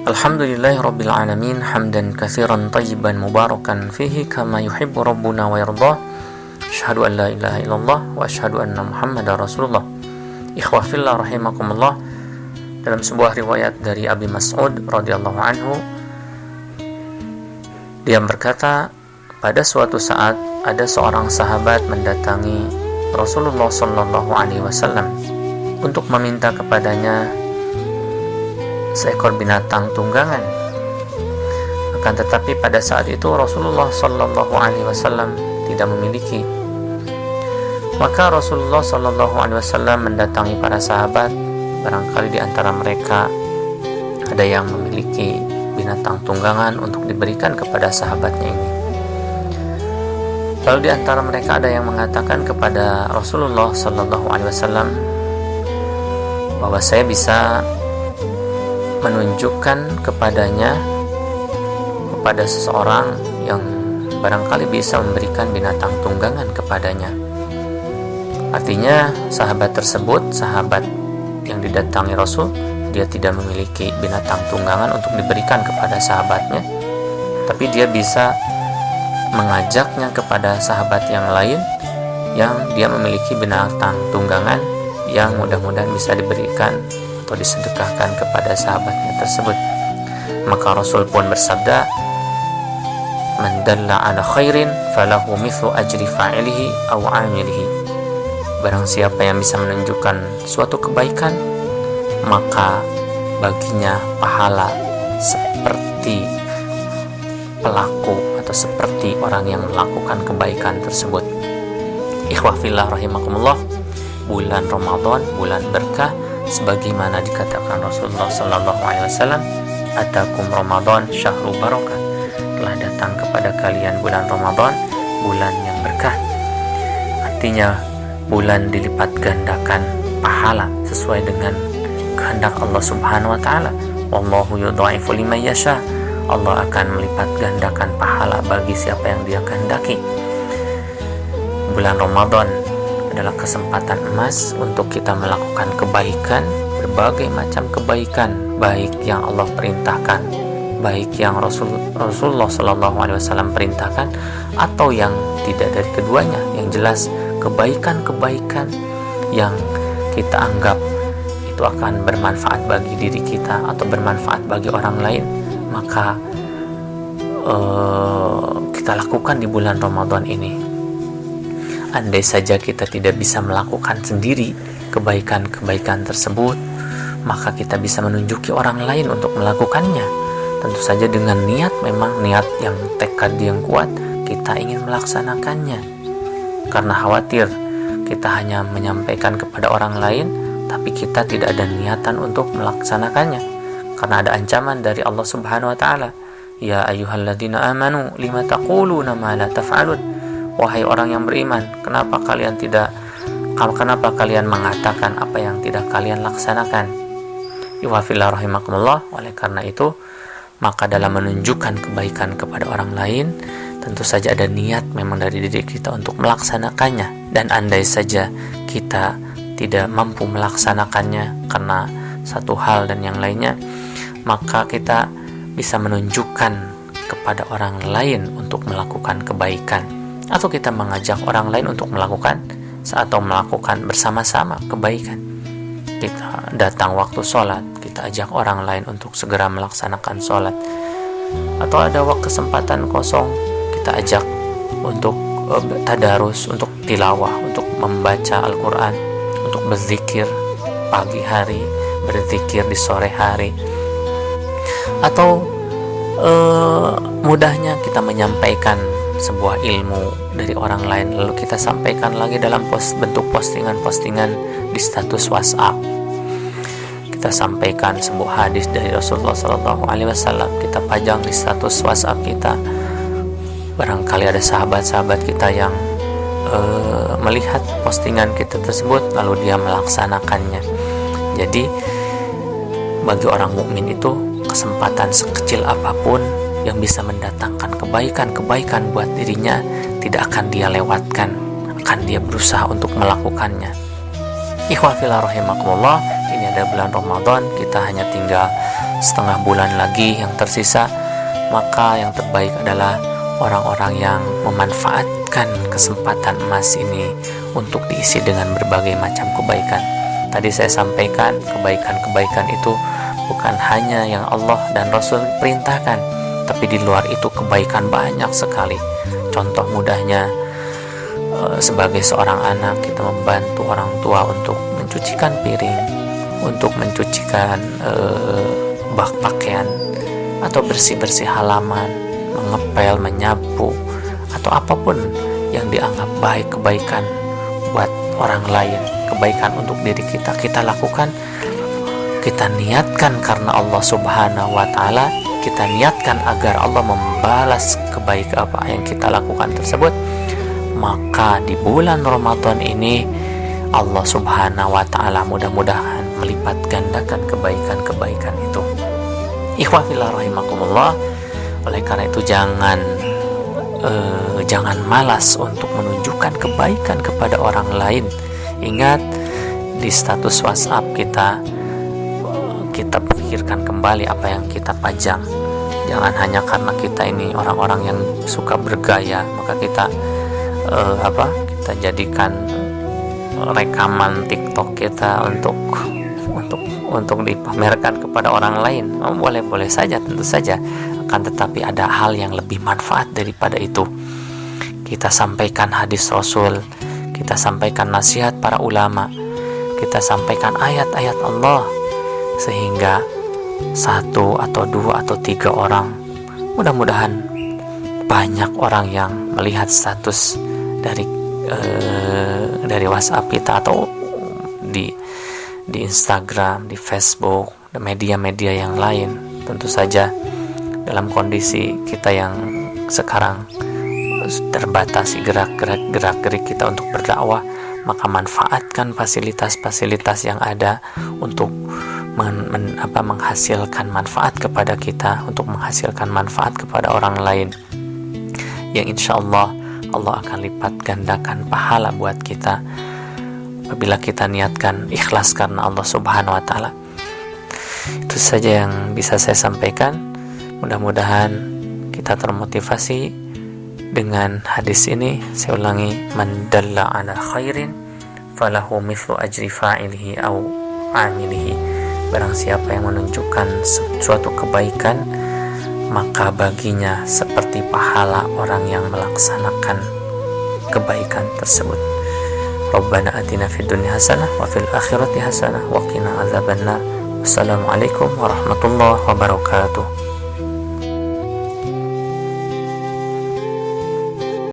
Alhamdulillahirabbil alamin hamdan katsiran tayyiban mubarakan fihi kama yuhibbu rabbuna wa yardah. Asyhadu an la ilaha illallah wa asyhadu anna Muhammadar Rasulullah. Ikhwah fillah rahimakumullah. Dalam sebuah riwayat dari Abi Mas'ud radhiyallahu anhu, dia berkata, pada suatu saat ada seorang sahabat mendatangi Rasulullah sallallahu alaihi wasallam untuk meminta kepadanya seekor binatang tunggangan. Akan tetapi pada saat itu Rasulullah sallallahu alaihi wasallam tidak memiliki. Maka Rasulullah sallallahu alaihi wasallam mendatangi para sahabat. Barangkali di antara mereka ada yang memiliki binatang tunggangan untuk diberikan kepada sahabatnya ini. Lalu di antara mereka ada yang mengatakan kepada Rasulullah sallallahu alaihi wasallam bahwa saya bisa menunjukkan kepada seseorang yang barangkali bisa memberikan binatang tunggangan kepadanya. Artinya sahabat tersebut, sahabat yang didatangi Rasul, dia tidak memiliki binatang tunggangan untuk diberikan kepada sahabatnya, tapi dia bisa mengajaknya kepada sahabat yang lain yang dia memiliki binatang tunggangan yang mudah-mudahan bisa diberikan atau disedekahkan kepada sahabatnya tersebut. Maka Rasul pun bersabda, man dalla ala khairin falahu mithlu ajri fa'ilihi aw 'amilihi. Barang siapa yang bisa menunjukkan suatu kebaikan, maka baginya pahala seperti pelaku atau seperti orang yang melakukan kebaikan tersebut. Ikhwah fillah rahimakumullah, bulan Ramadan, bulan berkah, sebagaimana dikatakan Rasulullah sallallahu alaihi wasallam, atakum Ramadan syahrul barakah. Telah datang kepada kalian bulan Ramadan, bulan yang berkah. Artinya bulan dilipat gandakan pahala sesuai dengan kehendak Allah Subhanahu wa taala. Wallahu yudha'ifu liman yasha. Allah akan melipat gandakan pahala bagi siapa yang Dia kehendaki. Bulan Ramadan adalah kesempatan emas untuk kita melakukan kebaikan, berbagai macam kebaikan, baik yang Allah perintahkan, baik yang Rasulullah sallallahu alaihi wasallam perintahkan, atau yang tidak dari keduanya. Yang jelas kebaikan-kebaikan yang kita anggap itu akan bermanfaat bagi diri kita atau bermanfaat bagi orang lain, maka kita lakukan di bulan Ramadan ini. Andai saja kita tidak bisa melakukan sendiri kebaikan-kebaikan tersebut, maka kita bisa menunjuki orang lain untuk melakukannya. Tentu saja dengan niat, memang niat yang tekad yang kuat, kita ingin melaksanakannya. Karena khawatir kita hanya menyampaikan kepada orang lain, tapi kita tidak ada niatan untuk melaksanakannya. Karena ada ancaman dari Allah Subhanahu wa taala, ya ayyuhalladzina amanu lima taquluna ma la taf'alun. Wahai orang yang beriman, kenapa kalian mengatakan apa yang tidak kalian laksanakan? Iwafillah rahimakumullah. Oleh karena itu, maka dalam menunjukkan kebaikan kepada orang lain, tentu saja ada niat memang dari diri kita untuk melaksanakannya. Dan andai saja kita tidak mampu melaksanakannya karena satu hal dan yang lainnya, maka kita bisa menunjukkan kepada orang lain untuk melakukan kebaikan, atau kita mengajak orang lain untuk melakukan atau melakukan bersama-sama kebaikan. Kita datang waktu sholat, kita ajak orang lain untuk segera melaksanakan sholat. Atau ada kesempatan kosong, kita ajak untuk tadarus, untuk tilawah, untuk membaca Al-Quran, untuk berzikir pagi hari, berzikir di sore hari. Atau mudahnya kita menyampaikan sebuah ilmu dari orang lain, lalu kita sampaikan lagi dalam bentuk postingan-postingan di status WhatsApp. Kita sampaikan sebuah hadis dari Rasulullah sallallahu alaihi wasallam, kita pajang di status WhatsApp kita. Barangkali ada sahabat-sahabat kita yang melihat postingan kita tersebut, lalu dia melaksanakannya. Jadi bagi orang mukmin itu, kesempatan sekecil apapun yang bisa mendatangkan kebaikan-kebaikan buat dirinya tidak akan dia lewatkan, akan dia berusaha untuk melakukannya. Ikhwan fillah rahimakumullah, ini ada bulan Ramadan, kita hanya tinggal setengah bulan lagi yang tersisa, maka yang terbaik adalah orang-orang yang memanfaatkan kesempatan emas ini untuk diisi dengan berbagai macam kebaikan. Tadi saya sampaikan, kebaikan-kebaikan itu bukan hanya yang Allah dan Rasul perintahkan, tapi di luar itu kebaikan banyak sekali. Contoh mudahnya, sebagai seorang anak kita membantu orang tua untuk mencucikan piring, untuk mencucikan bak pakaian, atau bersih-bersih halaman, mengepel, menyapu, atau apapun yang dianggap baik kebaikan buat orang lain, kebaikan untuk diri kita, kita lakukan, kita niatkan karena Allah Subhanahu wa Ta'ala, kita niatkan agar Allah membalas kebaikan apa yang kita lakukan tersebut, maka di bulan Ramadan ini Allah Subhanahu wa Ta'ala mudah-mudahan melipat gandakan kebaikan-kebaikan itu. Ikhwah fillah rahimakumullah. Oleh karena itu jangan malas untuk menunjukkan kebaikan kepada orang lain. Ingat, di status WhatsApp kita pikirkan kembali apa yang kita pajang. Jangan hanya karena kita ini orang-orang yang suka bergaya, maka kita kita jadikan rekaman TikTok kita untuk dipamerkan kepada orang lain. Boleh saja, tentu saja, akan tetapi ada hal yang lebih manfaat daripada itu. Kita sampaikan hadis Rasul, kita sampaikan nasihat para ulama, kita sampaikan ayat-ayat Allah, sehingga 1 atau 2 atau 3 orang, mudah-mudahan banyak orang yang melihat status dari WhatsApp kita atau di Instagram, di Facebook, dan media-media yang lain. Tentu saja dalam kondisi kita yang sekarang terbatasi gerak-gerik kita untuk berdakwah, maka manfaatkan fasilitas-fasilitas yang ada untuk menghasilkan manfaat kepada kita, untuk menghasilkan manfaat kepada orang lain, yang insya Allah akan lipat gandakan pahala buat kita apabila kita niatkan ikhlas karena Allah Subhanahu wa Ta'ala. Itu saja yang bisa saya sampaikan. Mudah-mudahan kita termotivasi dengan hadis ini. Saya ulangi, man dalla ala khairin falahu mithlu ajri fa'ilihi au amilihi. Barang siapa yang menunjukkan suatu kebaikan, maka baginya seperti pahala orang yang melaksanakan kebaikan tersebut. Rabbana atina fid dunya hasanah wa fil akhirati hasanah wa qina adzabannar. Wassalamualaikum warahmatullahi wabarakatuh.